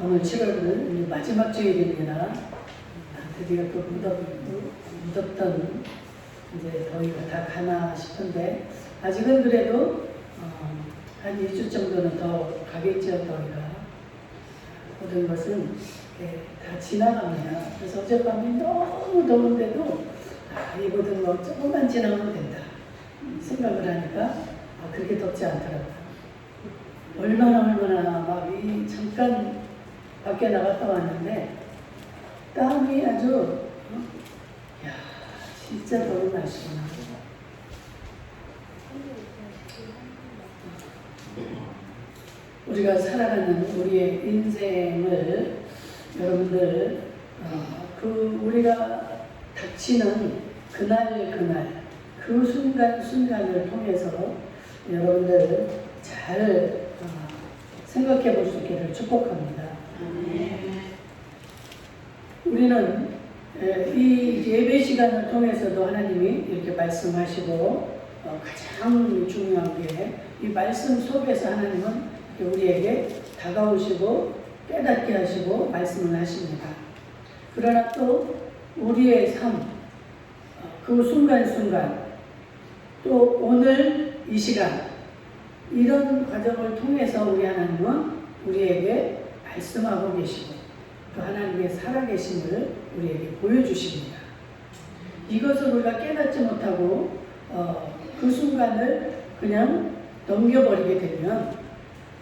오늘 7월은 마지막 주일입니다. 드디어 또 무덥던 이제 더위가 다 가나 싶은데 아직은 그래도 한 2주 정도는 더 가겠죠. 더위가. 모든 것은 다 지나갑니다. 그래서 어젯밤에 너무 더운데도 이 모든 거 조금만 지나면 된다 생각을 하니까 그렇게 덥지 않더라고요. 얼마나 막 잠깐 밖에 나갔다 왔는데 땀이 아주 야 진짜 더운 날씨구나. 우리가 살아가는 우리의 인생을 여러분들 우리가 닥치는 그날 그 순간을 통해서 여러분들 잘 생각해 볼 수 있기를 축복합니다. 우리는 이 예배 시간을 통해서도 하나님이 이렇게 말씀하시고 가장 중요한 게 이 말씀 속에서 하나님은 우리에게 다가오시고 깨닫게 하시고 말씀을 하십니다. 그러나 또 우리의 삶, 그 순간순간 또 오늘 이 시간 이런 과정을 통해서 우리 하나님은 우리에게 말씀하고 계시고 또 하나님의 살아계심을 우리에게 보여주십니다. 이것을 우리가 깨닫지 못하고 그 순간을 그냥 넘겨버리게 되면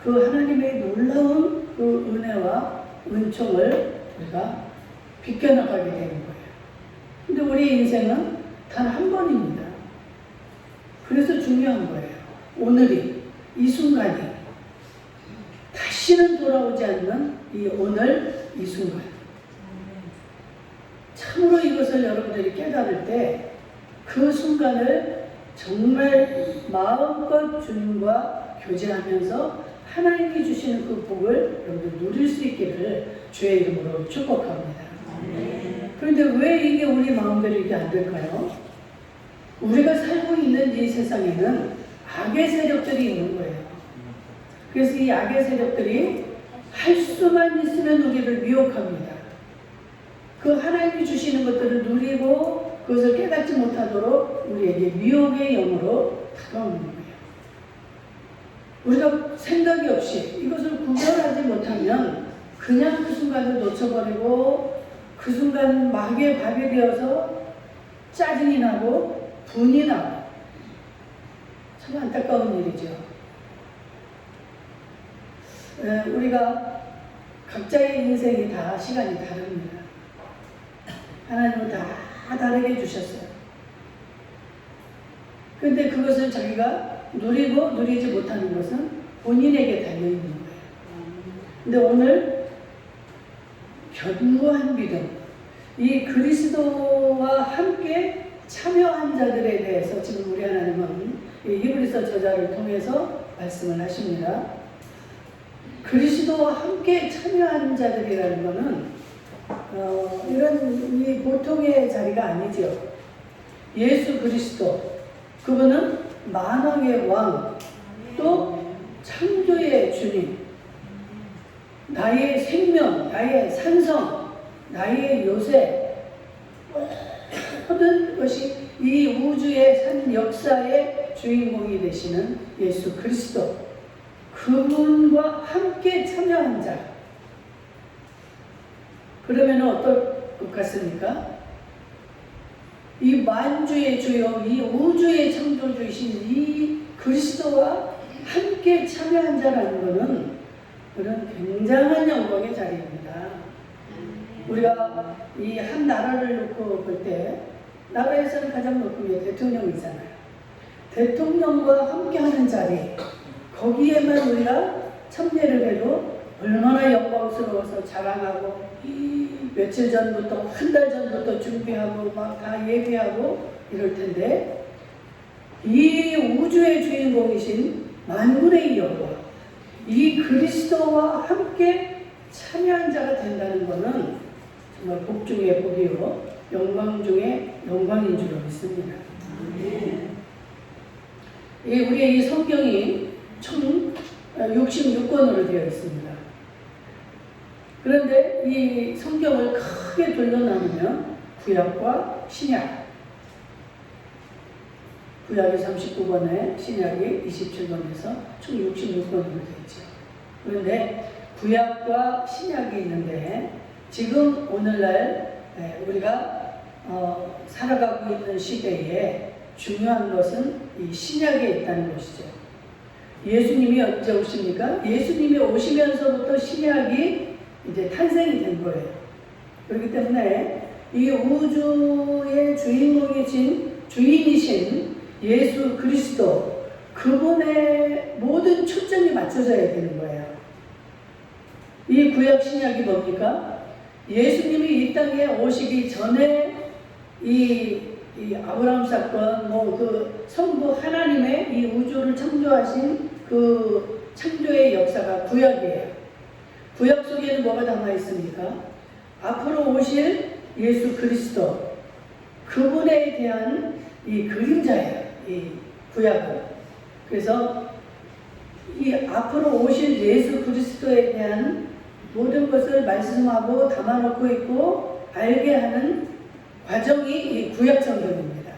그 하나님의 놀라운 그 은혜와 은총을 우리가 비껴나가게 되는 거예요. 근데 우리 인생은 단 한 번입니다. 그래서 중요한 거예요. 오늘이, 이 순간이 다시는 돌아오지 않는 이 오늘, 이 순간. 참으로 이것을 여러분들이 깨달을 때 그 순간을 정말 마음껏 주님과 교제하면서 하나님이 주시는 그 복을 여러분들 누릴 수 있기를 주의 이름으로 축복합니다. 그런데 왜 이게 우리 마음대로 이게 안 될까요? 우리가 살고 있는 이 세상에는 악의 세력들이 있는 거예요. 그래서 이 악의 세력들이 할 수만 있으면 우리를 미혹합니다. 그 하나님이 주시는 것들을 누리고 그것을 깨닫지 못하도록 우리에게 미혹의 영으로 다가오는 거예요. 우리가 생각이 없이 이것을 구별하지 못하면 그냥 그 순간을 놓쳐버리고 그 순간 마귀의 밥이 되어서 짜증이 나고 분이 나고 참 안타까운 일이죠. 우리가 각자의 인생이 다 시간이 다릅니다. 하나님은 다 다르게 해주셨어요. 그런데 그것을 자기가 누리고 누리지 못하는 것은 본인에게 달려있는 거예요. 근데 오늘 견고한 믿음, 이 그리스도와 함께 참여한 자들에 대해서 지금 우리 하나님은 히브리서 저자를 통해서 말씀을 하십니다. 그리스도와 함께 참여한 자들이라는 것은 이런 이 보통의 자리가 아니죠. 예수 그리스도, 그분은 만왕의 왕, 또 창조의 주님, 나의 생명, 나의 산성, 나의 요새, 모든 것이 이 우주의 산 역사의 주인공이 되시는 예수 그리스도, 그분과 함께 참여한 자. 그러면 어떨 것 같습니까? 이 만주의 주요, 이 우주의 창조주이신 이 그리스도와 함께 참여한 자라는 것은 그런 굉장한 영광의 자리입니다. 우리가 이 한 나라를 놓고 볼 때 나라에서는 가장 높은 게 대통령이잖아요. 대통령과 함께하는 자리, 거기에만 우리가 참여를 해도 얼마나 영광스러워서 자랑하고 며칠 전부터 한 달 전부터 준비하고 막 다 예비하고 이럴 텐데 이 우주의 주인공이신 만군의 영광, 이 그리스도와 함께 참여한 자가 된다는 것은 정말 복 중에 복이요 영광 중에 영광인 줄 믿습니다. 우리의 이 성경이 총 66권으로 되어 있습니다. 그런데 이 성경을 크게 돌려 나누면 구약과 신약, 구약이 39번에 신약이 27번에서 총 66번으로 되어 있죠. 그런데 구약과 신약이 있는데 지금 오늘날 우리가 살아가고 있는 시대에 중요한 것은 이 신약에 있다는 것이죠. 예수님이 언제 오십니까? 예수님이 오시면서부터 신약이 이제 탄생이 된 거예요. 그렇기 때문에 이 우주의 주인이신 예수 그리스도, 그분의 모든 초점이 맞춰져야 되는 거예요. 이 구약 신약이 뭡니까? 예수님이 이 땅에 오시기 전에 이 아브라함 사건, 그 성부 하나님의 이 우주를 창조하신 그 창조의 역사가 구약이에요. 구약 속에는 뭐가 담아 있습니까? 앞으로 오실 예수 그리스도, 그분에 대한 이 그림자예요. 이 구약은. 그래서 이 앞으로 오실 예수 그리스도에 대한 모든 것을 말씀하고 담아놓고 있고 알게 하는 과정이 이 구약 성경입니다.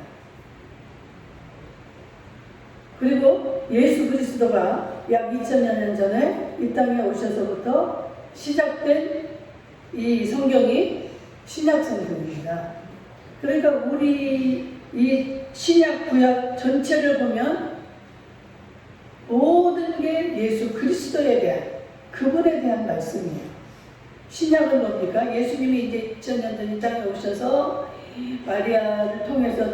그리고 예수 그리스도가 약 2000년 전에 이 땅에 오셔서부터 시작된 이 성경이 신약 성경입니다. 그러니까 우리 이 신약 구약 전체를 보면 모든 게 예수 그리스도에 대한, 그분에 대한 말씀이에요. 신약은 뭡니까? 예수님이 이제 2000년 전 이 땅에 오셔서 마리아를 통해서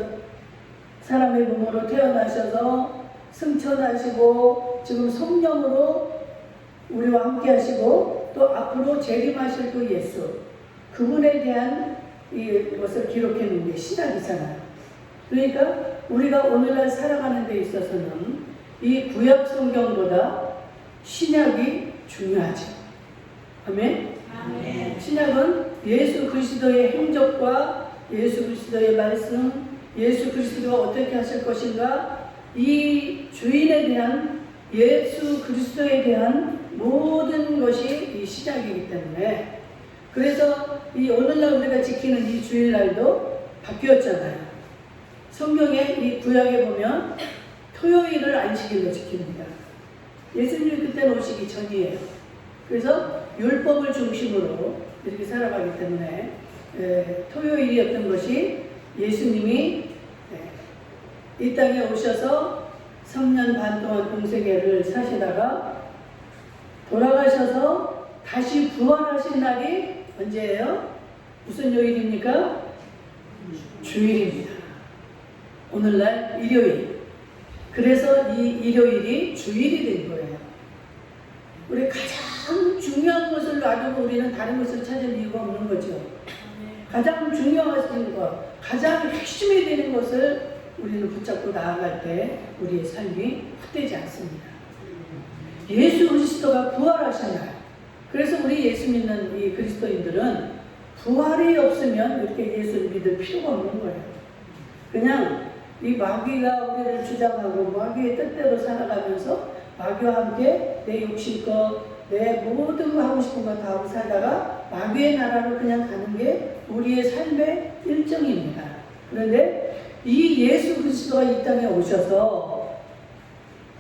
사람의 몸으로 태어나셔서 승천하시고 지금 성령으로 우리와 함께 하시고 또 앞으로 재림하실 그 예수, 그분에 대한 이것을 기록해 놓은 게 신약이잖아요. 그러니까 우리가 오늘날 살아가는 데 있어서는 이 구약 성경보다 신약이 중요하죠. 아멘? 아멘. 신약은 예수 그리스도의 행적과 예수 그리스도의 말씀, 예수 그리스도가 어떻게 하실 것인가, 이 주인에 대한, 예수 그리스도에 대한 모든 것이 이 신약이기 때문에, 그래서 이 오늘날 우리가 지키는 이 주일날도 바뀌었잖아요. 성경에 이 구약에 보면 토요일을 안식일로 지킵니다. 예수님이 그때 오시기 전이에요. 그래서 율법을 중심으로 이렇게 살아가기 때문에 토요일이었던 것이 예수님이 이 땅에 오셔서 3년 반 동안 공생애를 사시다가 돌아가셔서 다시 부활하신 날이 언제예요? 무슨 요일입니까? 주일입니다. 오늘날 일요일. 그래서 이 일요일이 주일이 된 거예요. 우리 가장 중요한 것을 놔두고 우리는 다른 것을 찾을 이유가 없는 거죠. 가장 중요하신 것, 가장 핵심이 되는 것을 우리는 붙잡고 나아갈 때 우리의 삶이 헛되지 않습니다. 예수 그리스도가 부활하신 날. 그래서 우리 예수 믿는 이 그리스도인들은 부활이 없으면 이렇게 예수를 믿을 필요가 없는 거예요. 그냥 이 마귀가 우리를 주장하고 마귀의 뜻대로 살아가면서 마귀와 함께 내 욕심껏 내 모든 거 하고 싶은 거 다 하고 살다가 마귀의 나라로 그냥 가는 게 우리의 삶의 일정입니다. 그런데 이 예수 그리스도가 이 땅에 오셔서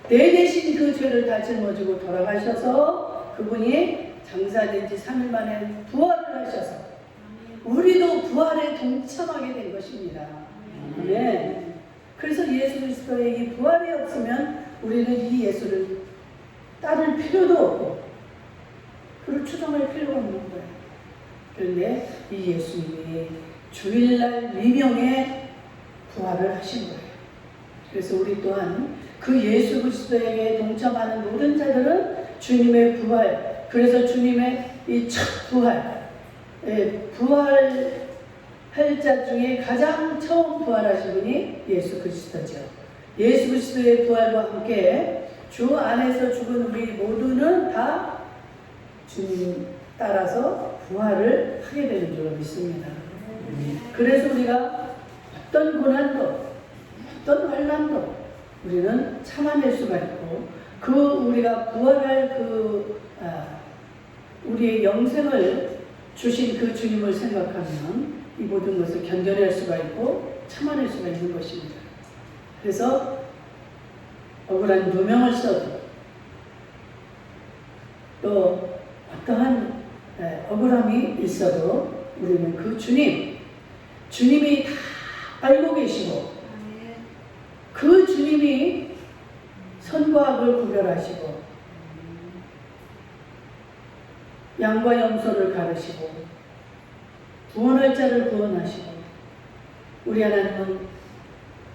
내 대신 그 죄를 다 짊어지고 돌아가셔서 그분이 장사된 지 3일 만에 부활을 하셔서 우리도 부활에 동참하게 된 것입니다. 네. 그래서 예수 그리스도의 이 부활이 없으면 우리는 이 예수를 따를 필요도 없고 그를 추종할 필요가 없는 거예요. 그런데 이 예수님이 주일날 미명에 부활을 하신 거예요. 그래서 우리 또한 그 예수 그리스도에게 동참하는 모든 자들은 주님의 부활, 그래서 주님의 이 첫 부활, 부활할 자 중에 가장 처음 부활하신 분이 예수 그리스도죠. 예수 그리스도의 부활과 함께 주 안에서 죽은 우리 모두는 다 주님 따라서 부활을 하게 되는 줄 믿습니다. 그래서 우리가 어떤 고난도, 어떤 환난도 우리는 참아낼 수가 있고, 그 우리가 부활할 우리의 영생을 주신 그 주님을 생각하면 이 모든 것을 견뎌낼 수가 있고 참아낼 수가 있는 것입니다. 그래서 억울한 누명을 써도 또 어떠한 억울함이 있어도 우리는 그 주님이 다 알고 계시고 그 주님이 선과 악을 구별하시고 양과 염소를 가르시고 구원할 자를 구원하시고 우리 하나님은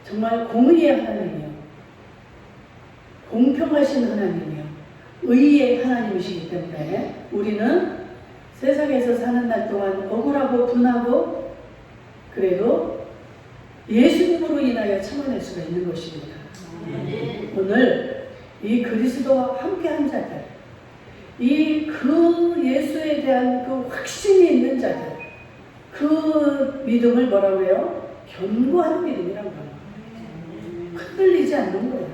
정말 공의의 하나님이요 공평하신 하나님이요 의의 하나님이시기 때문에 우리는 세상에서 사는 날 동안 억울하고 분하고 그래도 예수님으로 인하여 참아낼 수가 있는 것입니다. 오늘 이 그리스도와 함께한 자들 그 예수에 대한 그 확신이 있는 자들 그 믿음을 뭐라고 해요? 견고한 믿음이라고 해요. 흔들리지 않는 거예요.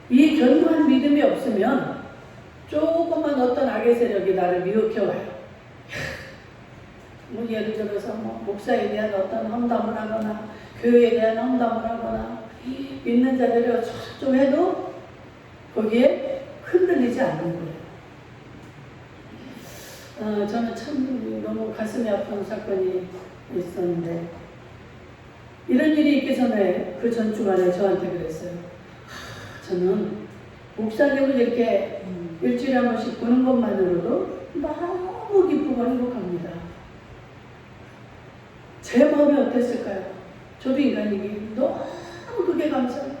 이 견고한 믿음이 없으면 조금만 어떤 악의 세력이 나를 미혹해와요. 뭐 예를 들어서 목사에 대한 어떤 험담을 하거나 교회에 대한 험담을 하거나 믿는 자들이 어쩌고 해도 거기에 흔들리지 않는 거예요. 저는 참 너무 가슴이 아픈 사건이 있었는데 이런 일이 있기 전에 그 전 주간에 저한테 그랬어요. 저는 목사님을 이렇게 일주일에 한 번씩 보는 것만으로도 너무 기쁘고 행복합니다. 제 마음이 어땠을까요? 저도 인간이기 너무 그게 감사해요.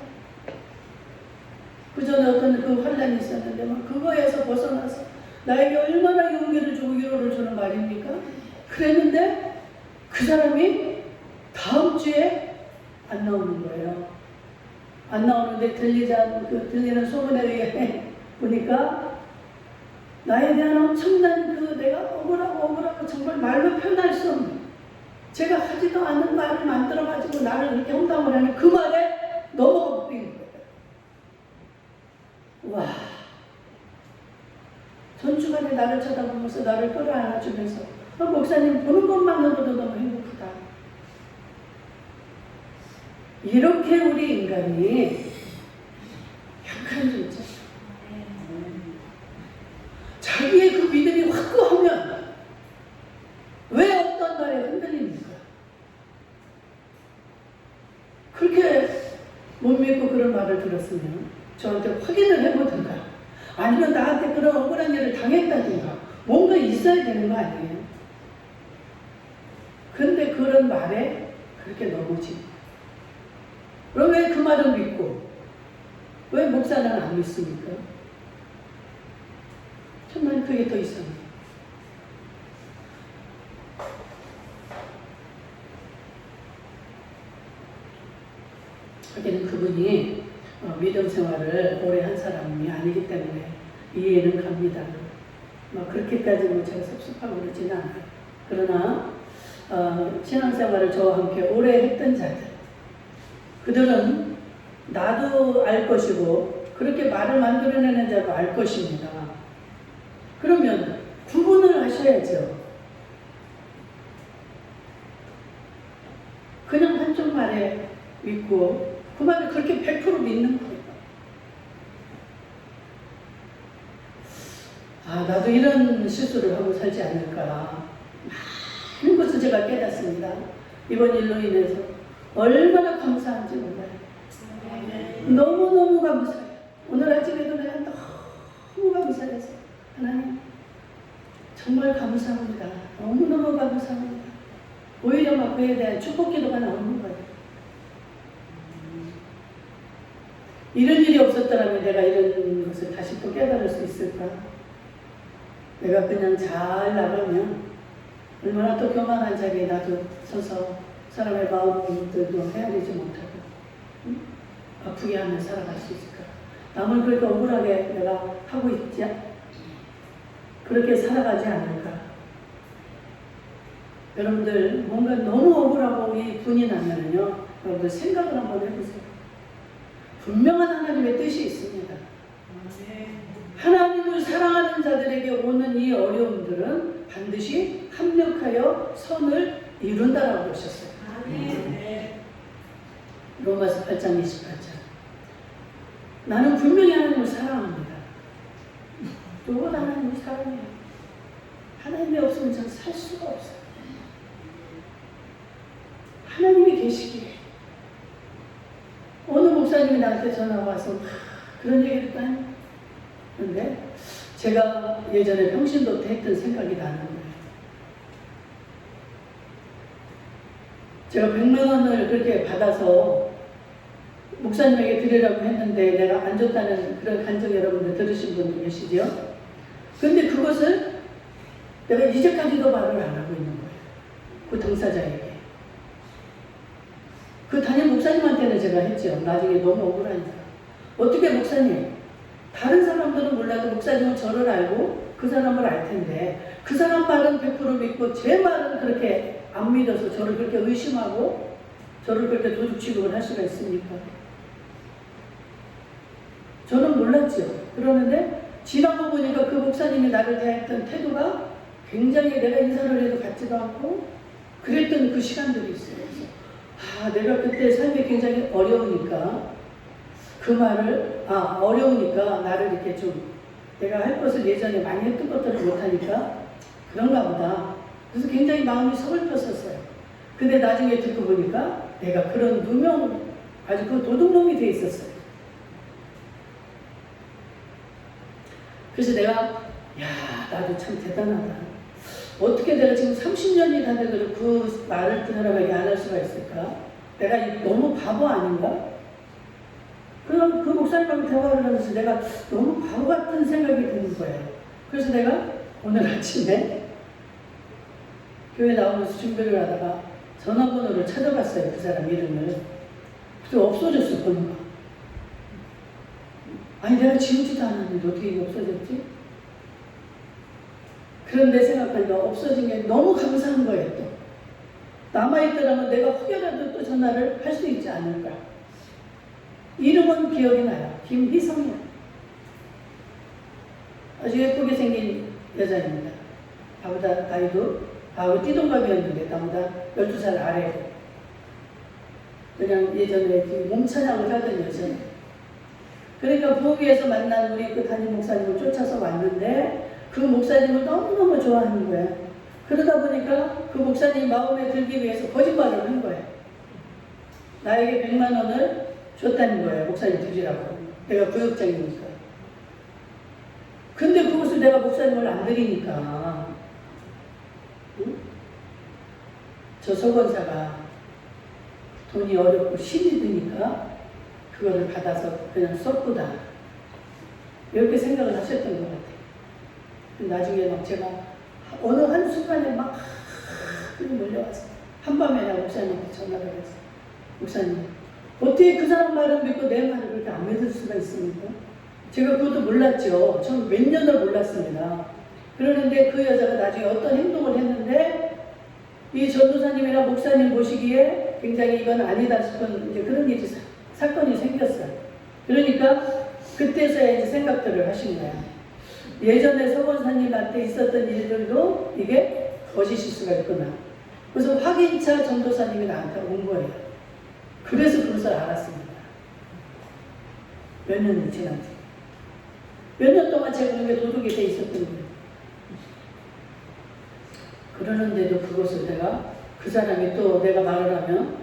그 전에 어떤 그 환란이 있었는데 그거에서 벗어나서 나에게 얼마나 용기를 주고 위로를 주는 말입니까? 그랬는데 그 사람이 다음 주에 안 나오는 거예요. 안 나오는데 들리는 소문에 의해 보니까 나에 대한 엄청난 내가 억울하고 정말 말로 표현할 수 없는 제가 하지도 않은 말을 만들어가지고 나를 이렇게 험담을 하는 그 말에 넘어가 버린 거예요. 와, 전주간에 나를 쳐다보면서 나를 끌어안아주면서 목사님 보는 것만으로도 너무 행복하다. 이렇게 우리 인간이 약한 존재. 자기의 그 믿음이 확고하면 왜 어떤 말에 흔들립니까? 그렇게 못 믿고 그런 말을 들었으면 저한테 확인을 해보든가 아니면 나한테 그런 억울한 일을 당했다든가 뭔가 있어야 되는 거 아니에요? 근데 그런 말에 그렇게 넘어지. 그럼 왜 그 말을 믿고 왜 목사는 안 믿습니까? 정말 그게 더 이상해요. 하기는 그분이 믿음 생활을 오래 한 사람이 아니기 때문에 이해는 갑니다. 그렇게까지 제가 섭섭하고 그러지는 않아요. 그러나 신앙생활을 저와 함께 오래 했던 자들 그들은 나도 알 것이고 그렇게 말을 만들어내는 자도 알 것입니다. 그러면 구분을 하셔야죠. 그냥 한쪽 말에 믿고 그 말을 그렇게 100% 믿는 거예요. 나도 이런 실수를 하고 살지 않을까. 많은 것을 제가 깨닫습니다. 이번 일로 인해서 얼마나 감사한지 몰라요. 너무너무 감사해요. 오늘 아침에도 내가 너무 감사해서 하나님 정말 감사합니다. 너무너무 감사합니다. 오히려 그에 대한 축복 기도가 나오는 거예요. 이런 일이 없었더라면 내가 이런 것을 다시 또 깨달을 수 있을까? 내가 그냥 잘 나가면 얼마나 또 교만한 자리에 나도 서서 사람의 마음들도 헤아리지 못하고 아프게 하며 살아갈 수 있을까? 남을 그렇게 억울하게 내가 하고 있지? 그렇게 살아가지 않을까? 여러분들 뭔가 너무 억울하고 이 분이 나면은요, 여러분들 생각을 한번 해보세요. 분명한 하나님의 뜻이 있습니다. 하나님을 사랑 자들에게 오는 이 어려움들은 반드시 합력하여 선을 이룬다라고 하셨어요. 로마서 8장 28절. 나는 분명히 하나님을 사랑합니다. 누구나 하나님을 사랑해요. 하나님이 없으면 저는 살 수가 없어요. 하나님이 계시기에. 어느 목사님이 나한테 전화가 와서 그런 얘기를 했는데 제가 예전에 평신도 때 했던 생각이 나는 거예요. 제가 100만 원을 그렇게 받아서 목사님에게 드리라고 했는데 내가 안 줬다는 그런 간증 여러분들 들으신 분들 계시죠? 근데 그것을 내가 이제까지도 말을 안 하고 있는 거예요. 그 당사자에게. 그 담임 목사님한테는 제가 했죠. 나중에 너무 억울하니까. 어떻게 목사님, 다른 사람들은 몰라도 목사님은 저를 알고 그 사람을 알 텐데 그 사람 말은 100% 믿고 제 말은 그렇게 안 믿어서 저를 그렇게 의심하고 저를 그렇게 도둑 취급을 할 수가 있습니까? 저는 몰랐죠. 그러는데 지나고 보니까 그 목사님이 나를 대했던 태도가 굉장히 내가 인사를 해도 같지도 않고 그랬던 그 시간들이 있어요. 그래서 내가 그때 삶이 굉장히 어려우니까 그 말을 어려우니까 나를 이렇게 좀 내가 할 것을 예전에 많이 했던 것들을 못하니까 그런가 보다. 그래서 굉장히 마음이 서글펐었어요. 근데 나중에 듣고 보니까 내가 그런 누명 아주 그 도둑놈이 돼 있었어요. 그래서 내가 나도 참 대단하다. 어떻게 내가 지금 30년이 다 돼도 그 말을 그 사람에게 안 할 수가 있을까? 내가 너무 바보 아닌가? 그럼 그 목사님하고 대화를 하면서 내가 너무 바보 같은 생각이 드는 거예요. 그래서 내가 오늘 아침에 교회 나오면서 준비를 하다가 전화번호를 찾아봤어요. 그 사람 이름을. 그래서 없어졌어, 번호가. 아니 내가 지우지도 않았는데 어떻게 이게 없어졌지? 그런데 생각하니까 없어진 게 너무 감사한 거예요. 또 남아있더라면 내가 혹여라도 또 전화를 할 수 있지 않을까. 이름은 기억이 나요. 김희성이야. 아주 예쁘게 생긴 여자입니다. 나보다 나이도 띠동갑이었는데 나보다 12살 아래고 그냥 예전에 몸찬양을 하던 여자예요. 그러니까 부엌에서 만난 우리 그 담임 목사님을 쫓아서 왔는데 그 목사님을 너무너무 좋아하는 거야. 그러다 보니까 그 목사님 마음에 들기 위해서 거짓말을 한 거야. 나에게 100만 원을 줬다는 거예요. 목사님 드리라고. 내가 구역장이니까. 근데 그것을 내가 목사님을 안 드리니까 응? 저 서건사가 돈이 어렵고 신이 드니까 그거를 받아서 그냥 썼구나. 이렇게 생각을 하셨던 것 같아요. 나중에 막 제가 어느 한순간에 막 몰려와서 한밤에 나 목사님한테 전화를 했어요. 목사님, 어떻게 그 사람 말을 믿고 내 말을 그렇게 안 믿을 수가 있습니까? 제가 그것도 몰랐죠. 전 몇 년을 몰랐습니다. 그러는데 그 여자가 나중에 어떤 행동을 했는데 이 전도사님이나 목사님 보시기에 굉장히 이건 아니다 싶은 이제 그런 일이 사건이 생겼어요. 그러니까 그때서야 이제 생각들을 하신 거예요. 예전에 서건사님한테 있었던 일들도 이게 거짓일 수가 있구나. 그래서 확인차 전도사님이 나한테 온 거예요. 그래서 그것을 알았습니다. 몇 년이 지난 뒤. 몇 년 동안 제가 그게 도둑이 돼 있었던 거예요. 그러는데도 그것을 내가 그 사람이 또 내가 말을 하면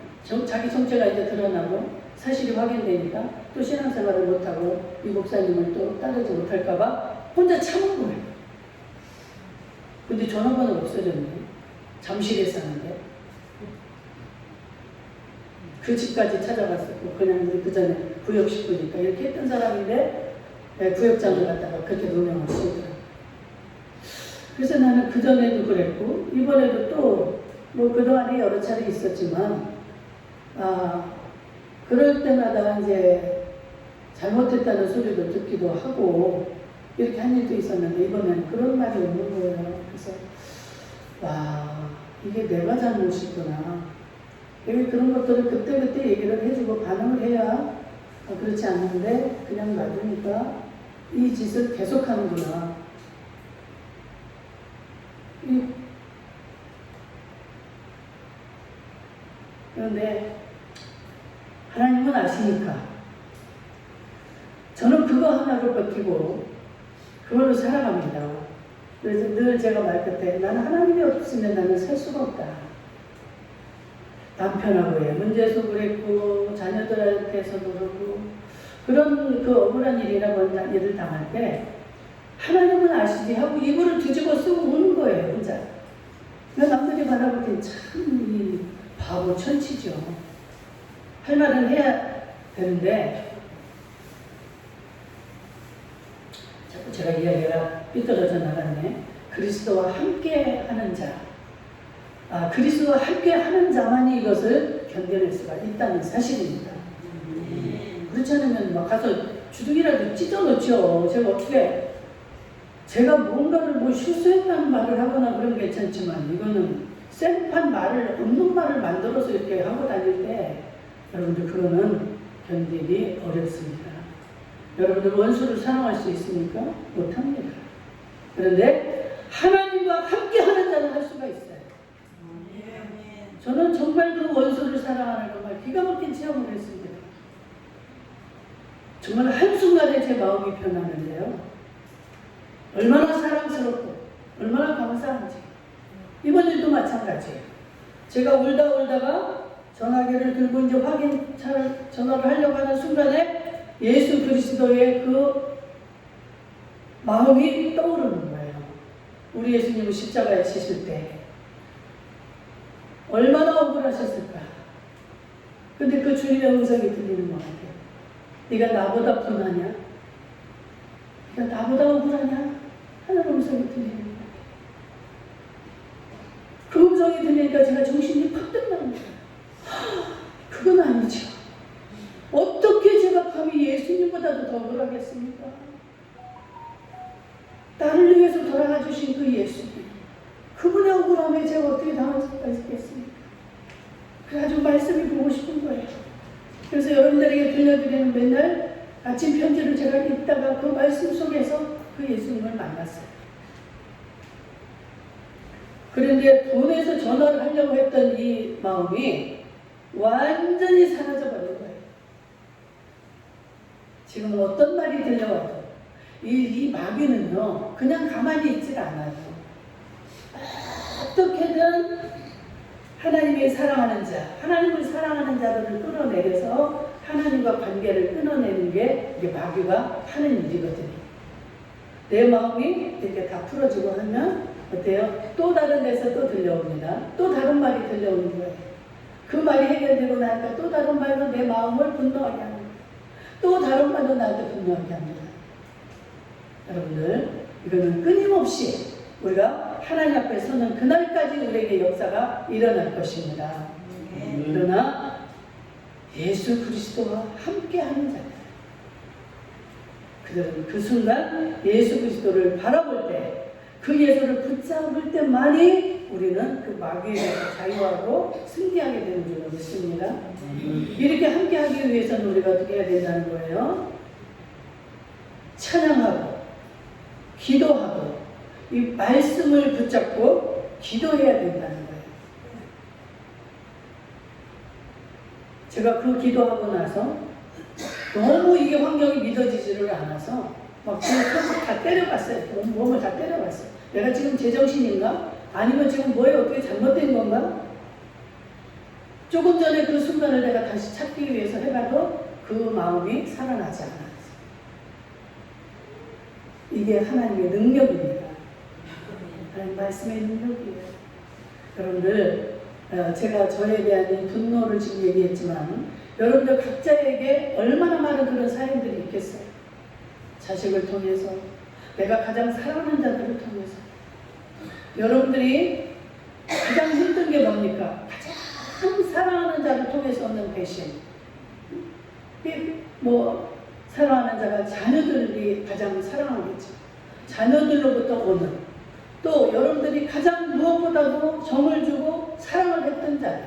자기 정체가 이제 드러나고 사실이 확인되니까 또 신앙생활을 못하고 이 목사님을 또 따르지 못할까봐 혼자 참은 거예요. 근데 전화번호가 없어졌네. 잠실에 사는데. 그 집까지 찾아갔었고 그냥 그 전에 구역 식구니까 이렇게 했던 사람인데 구역장을 갖다가 그렇게 누명을 쓰더라고요. 그래서 나는 그전에도 그랬고 이번에도 또 뭐 그동안에 여러 차례 있었지만 그럴 때마다 이제 잘못했다는 소리도 듣기도 하고 이렇게 한 일도 있었는데 이번에는 그런 말이 없는 거예요. 그래서 이게 내가 잘못이구나. 그런 것들을 그때그때 얘기를 해주고 반응을 해야 그렇지 않는데 그냥 놔두니까 이 짓을 계속하는구나. 그런데 하나님은 아시니까 저는 그거 하나로 버티고 그걸로 살아갑니다. 그래서 늘 제가 말할 때 나는 하나님이 없으면 나는 살 수가 없다. 남편하고의 문제도 그랬고 자녀들한테서도 그렇고 그런 그 억울한 일이나 그런 일을 당할 때 하나님은 아시지 하고 이불을 뒤집어 쓰고 우는 거예요, 혼자. 남들이 바라볼 때 참 바보 천치죠. 할 말은 해야 되는데 자꾸 제가 이야기가 삐뚤어져 나갔네. 그리스도와 함께 하는 자. 그리스도와 함께 하는 자만이 이것을 견뎌낼 수가 있다는 사실입니다. 그렇지 않으면 막 가서 주둥이라도 찢어놓죠. 제가 뭔가를 실수했다는 말을 하거나 그런 게 괜찮지만 이거는 생판 말을 없는 말을 만들어서 이렇게 하고 다닐 때 여러분들 그거는 견디기 어렵습니다. 여러분들 원수를 사랑할 수 있습니까? 못합니다. 그런데 하나님과 함께 하는 자는 할 수가 있어요. 저는 정말 그 원수를 사랑하는 정말 기가 막힌 체험을 했습니다. 정말 한순간에 제 마음이 변하는데요. 얼마나 사랑스럽고 얼마나 감사한지. 이번 일도 마찬가지예요. 제가 울다가 전화기를 들고 이제 전화를 하려고 하는 순간에 예수 그리스도의 그 마음이 떠오르는 거예요. 우리 예수님은 십자가에 지실 때 얼마나 억울하셨을까. 근데 그 주님의 음성이 들리는 것 같아요. 네가 나보다 분하냐? 네가 나보다 억울하냐? 하는 음성이 들리는 것 같아요. 그 음성이 들리니까 제가 정신이 팍 뜬다는 거예요. 그건 아니죠. 어떻게 제가 감히 예수님보다도 더 억울하겠습니까? 나를 위해서 돌아가 주신 그 예수님. 그분의 억울함에 제가 어떻게 당할 수가 있겠습니까? 그래가지고 말씀이 보고 싶은 거예요. 그래서 여러분들에게 들려드리는 맨날 아침 편지를 제가 읽다가 그 말씀 속에서 그 예수님을 만났어요. 그런데 돈에서 전화를 하려고 했던 이 마음이 완전히 사라져버린 거예요. 지금 어떤 말이 들려와도 이 마귀는요 그냥 가만히 있질 않아요. 어떻게든 하나님이 사랑하는 자, 하나님을 사랑하는 자들을 끌어내려서 하나님과 관계를 끊어내는 게 이게 마귀가 하는 일이거든요. 내 마음이 이렇게 다 풀어지고 하면 어때요? 또 다른 데서 또 들려옵니다. 또 다른 말이 들려오는 거예요. 그 말이 해결되고 나니까 또 다른 말로 내 마음을 분노하게 합니다. 또 다른 말로 나한테 분노하게 합니다. 여러분들, 이거는 끊임없이 우리가 하나님 앞에 서는 그날까지 우리에게 역사가 일어날 것입니다. 그러나 예수 그리스도와 함께하는 자들, 그들은 그 순간 예수 그리스도를 바라볼 때, 그 예수를 붙잡을 때만이 우리는 그 마귀의 자유하고 승리하게 되는 줄로 믿습니다. 이렇게 함께하기 위해서는 우리가 어떻게 해야 된다는 거예요? 찬양하고 기도하고 이 말씀을 붙잡고 기도해야 된다는 거예요. 제가 그 기도하고 나서 너무 이게 환경이 믿어지지를 않아서 막 지금 다 때려봤어요. 몸을 다 때려봤어요. 내가 지금 제정신인가? 아니면 지금 뭐에 어떻게 잘못된 건가? 조금 전에 그 순간을 내가 다시 찾기 위해서 해봐도 그 마음이 살아나지 않았어요. 이게 하나님의 능력입니다. 하나님 말씀의 능력이에요. 여러분들, 제가 저에 대한 이 분노를 지금 얘기했지만 여러분들 각자에게 얼마나 많은 그런 사연들이 있겠어요. 자식을 통해서, 내가 가장 사랑하는 자들을 통해서. 여러분들이 가장 힘든 게 뭡니까? 가장 사랑하는 자를 통해서 얻는 배신. 사랑하는 자가 자녀들이 가장 사랑하겠죠. 자녀들로부터 오는, 또 여러분들이 가장 무엇보다도 정을 주고 사랑을 했던 자들,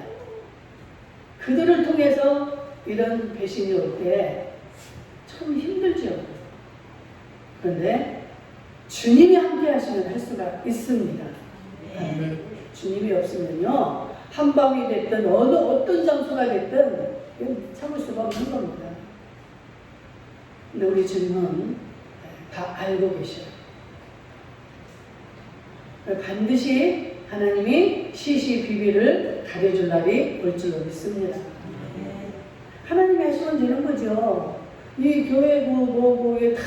그들을 통해서 이런 배신이 올 때 참 힘들죠. 그런데 주님이 함께 하시면 할 수가 있습니다. 주님이 없으면요, 한밤이 됐든 어떤 장소가 됐든 참을 수가 없는 겁니다. 근데 우리 주님은 다 알고 계셔요. 반드시 하나님이 시시 비비를 가려줄 날이 올 줄로 믿습니다. 하나님이 하시면 되는 거죠. 이 교회고 다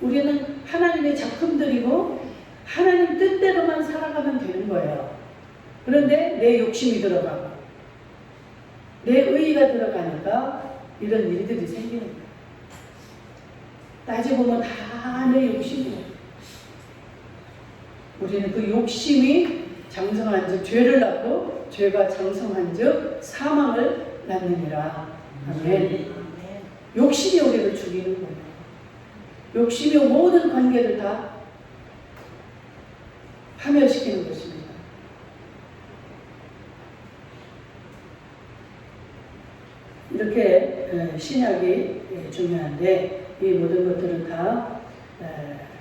우리는 하나님의 작품들이고 하나님 뜻대로만 살아가면 되는 거예요. 그런데 내 욕심이 들어가고 내 의의가 들어가니까 이런 일들이 생기는 거예요. 따지고 보면 다 내 욕심이에요. 우리는 그 욕심이 장성한 즉 죄를 낳고 죄가 장성한 즉 사망을 낳느니라. 아멘. 욕심이 우리를 죽이는 거예요. 욕심이 모든 관계를 다 파멸시키는 것입니다. 이렇게 신약이 중요한데 이 모든 것들은 다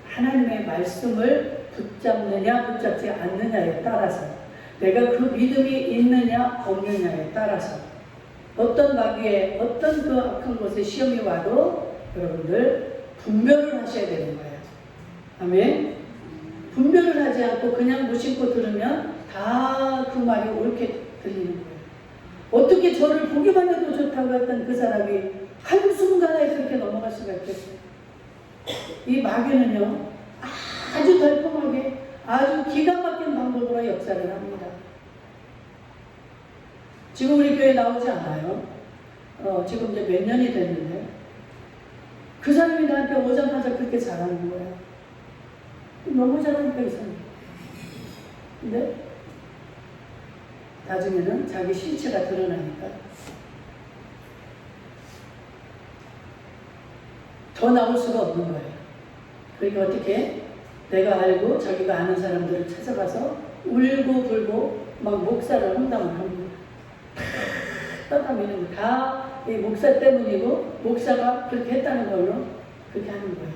하나님의 말씀을 붙잡느냐 붙잡지 않느냐에 따라서 내가 그 믿음이 있느냐 없느냐에 따라서 어떤 마귀에 어떤 그 악한 곳에 시험이 와도 여러분들 분별을 하셔야 되는 거예요. 아멘. 분별을 하지 않고 그냥 무심코 들으면 다 그 말이 옳게 들리는 거예요. 어떻게 저를 보기만 해도 좋다고 했던 그 사람이 한순간에 그렇게 넘어갈 수가 있겠어요. 이 마귀는요 아주 달콤하게 아주 기가 막힌 방법으로 역사를 합니다. 지금 우리 교회 나오지 않아요. 지금 이제 몇 년이 됐는데 그 사람이 나한테 오자마자 그렇게 잘하는 거예요. 너무 잘하니까 이상해. 근데 나중에는 자기 실체가 드러나니까 더 나올 수가 없는 거예요. 그러니까 어떻게 내가 알고 자기가 아는 사람들을 찾아가서 울고 불고 막 목사를 험담을 합니다. 떠담이는 거 다 이 목사 때문이고 목사가 그렇게 했다는 걸로 그렇게 하는 거예요.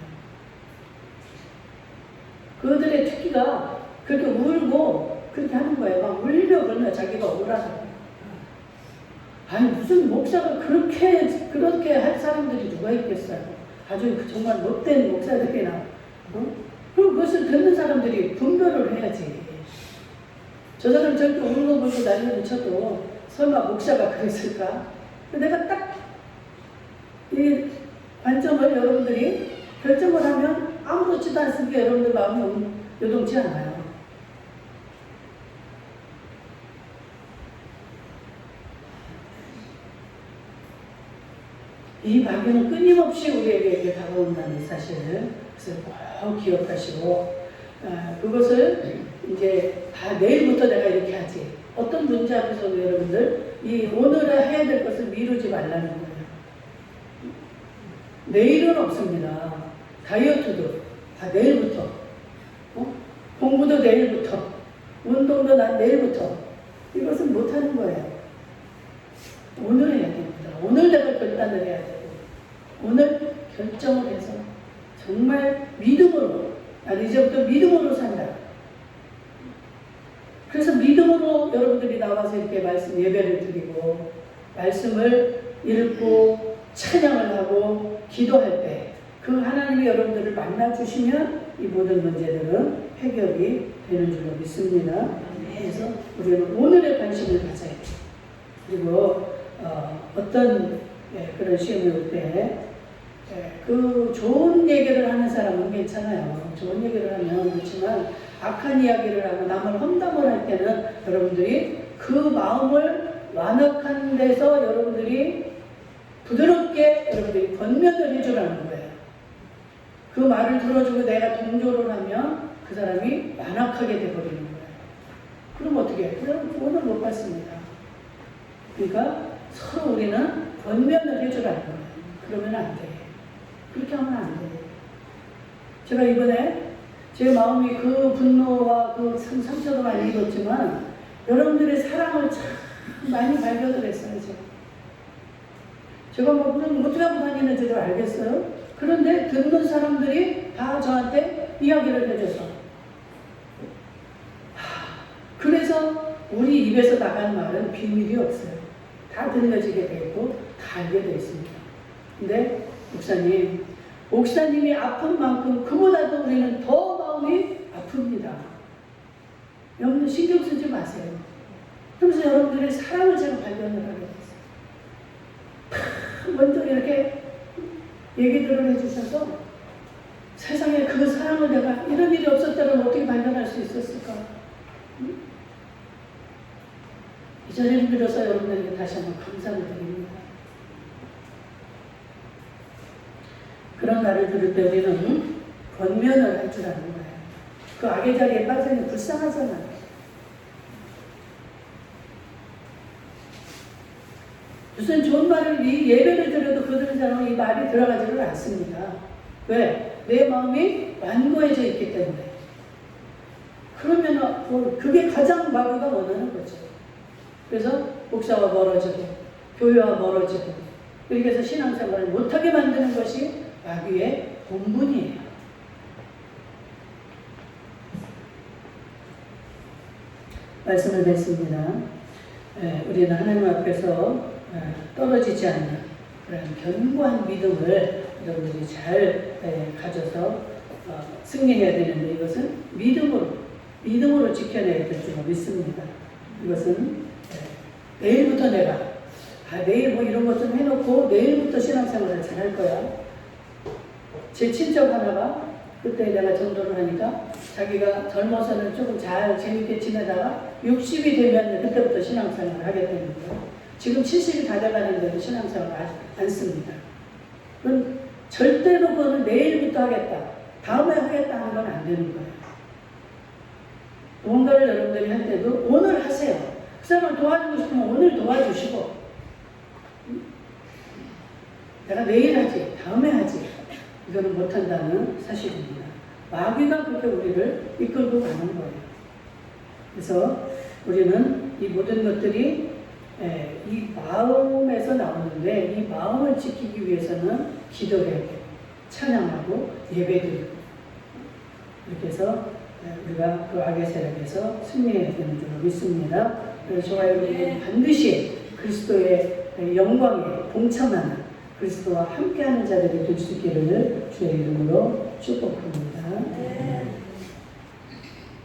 그들의 특기가 그렇게 울고 그렇게 하는 거예요. 막 울려 불며 자기가 억울하다고. 아니 무슨 목사가 그렇게 할 사람들이 누가 있겠어요. 아주 정말 못된 목사들이나 그리고 그것을 듣는 사람들이 분별을 해야지. 저 사람 저렇게 울고 불고 난리를 쳐도 설마 목사가 그랬을까? 내가 딱 이 관점을 여러분들이 결정을 하면 아무렇지도 않습니까? 여러분들 마음이 요동치 않아요. 이 마귀는 끊임없이 우리에게 다가온다는 사실을 꼭 기억하시고 그것을 이제 다 내일부터 내가 이렇게 하지. 어떤 문제 앞에서도 여러분들 이 오늘에 해야 될 것을 미루지 말라는 거예요. 내일은 없습니다. 다이어트도 다 내일부터, 공부도 내일부터, 운동도 내일부터. 이것은 못하는 거예요. 오늘 해야 됩니다. 오늘 내가 결단을 해야 되고 오늘 결정을 해서 정말 믿음으로 나는 이제부터 믿음으로 산다. 그래서 믿음으로 여러분들이 나와서 이렇게 말씀 예배를 드리고 말씀을 읽고 찬양을 하고 기도할 때 그 하나님이 여러분들을 만나주시면 이 모든 문제들은 해결이 되는 줄로 믿습니다. 그래서 우리는 오늘의 관심을 가져야 돼요. 그리고 어떤 그런 시험이 올 때 그 좋은 얘기를 하는 사람은 괜찮아요. 좋은 얘기를 하면 그렇지만 악한 이야기를 하고 남을 험담을 할 때는 여러분들이 그 마음을 완악한 데서 여러분들이 부드럽게 여러분들이 권면을 해주라는 거예요. 그 말을 들어주고 내가 동조를 하면 그 사람이 완악하게 돼버리는 거예요. 그럼 어떻게 해요? 그럼 구원을 못 받습니다. 그러니까 서로 우리는 권면을 해주라는 거예요. 그러면 안 돼. 그렇게 하면 안 돼. 제가 이번에 제 마음이 그 분노와 그 상처도 많이 입었지만 여러분들의 사랑을 참 많이 발견을 했어요. 제가 뭐 어떻게 하고 다니는지도 알겠어요. 그런데 듣는 사람들이 다 저한테 이야기를 해줘서 그래서 우리 입에서 나가는 말은 비밀이 없어요. 다 들려지게 되고 다 알게 되어 있습니다. 근데 목사님이 아픈 만큼 그보다도 우리는 더 마음이 아픕니다. 여러분 신경 쓰지 마세요. 그러면서 여러분들의 사랑을 제가 발견을 하게 됐어요. 먼저 이렇게 얘기들을 해주셔서 세상에 그 사랑을 내가 이런 일이 없었다면 어떻게 발견할 수 있었을까? 이 자리를 빌어서 여러분들에게 다시 한번 감사를 드립니다. 그런 말을 들을 때 우리는 권면을 할 줄 아는 거예요. 그 악의 자리에 빠지면 불쌍하잖아요. 무슨 좋은 말을 이 예배를 드려도 그들은 사람은 이 말이 들어가지를 않습니다. 왜? 내 마음이 완고해져 있기 때문에. 그러면 그게 가장 마귀가 원하는 거죠. 그래서 목사와 멀어지고 교회와 멀어지고 이렇게 해서 신앙생활을 못하게 만드는 것이 마귀의 본분이에요. 말씀을 냈습니다. 우리는 하나님 앞에서 떨어지지 않는 그런 견고한 믿음을 여러분들이 잘 가져서 승리해야 되는데 이것은 믿음으로 지켜내야 될 줄 믿습니다. 이것은 내일부터 내가 내일 뭐 이런 것 좀 해놓고 내일부터 신앙생활을 잘 할 거야. 제 친척 하나가 그때 내가 전도를 하니까 자기가 젊어서는 조금 잘 재밌게 지내다가 60이 되면 그때부터 신앙생활을 하게 되는 거예요. 지금 70이 다 돼가는데도 신앙생활을 안 씁니다. 그건 절대로 그거는 내일부터 하겠다, 다음에 하겠다 하는 건 안 되는 거예요. 뭔가를 여러분들이 할 때도 오늘 하세요. 그 사람을 도와주고 싶으면 오늘 도와주시고, 내가 내일 하지, 다음에 하지, 이거는 못한다는 사실입니다. 마귀가 그렇게 우리를 이끌고 가는 거예요. 그래서 우리는 이 모든 것들이 이 마음에서 나오는데 이 마음을 지키기 위해서는 기도해야 돼요. 찬양하고 예배드리고 이렇게 해서 우리가 그 악의 세력에서 승리해야 되는 줄 믿습니다. 그래서 저와 여러분은 반드시 그리스도의 영광에 동참하는 그리스도와 함께하는 자들이 될 수 있기를 주의 이름으로 축복합니다.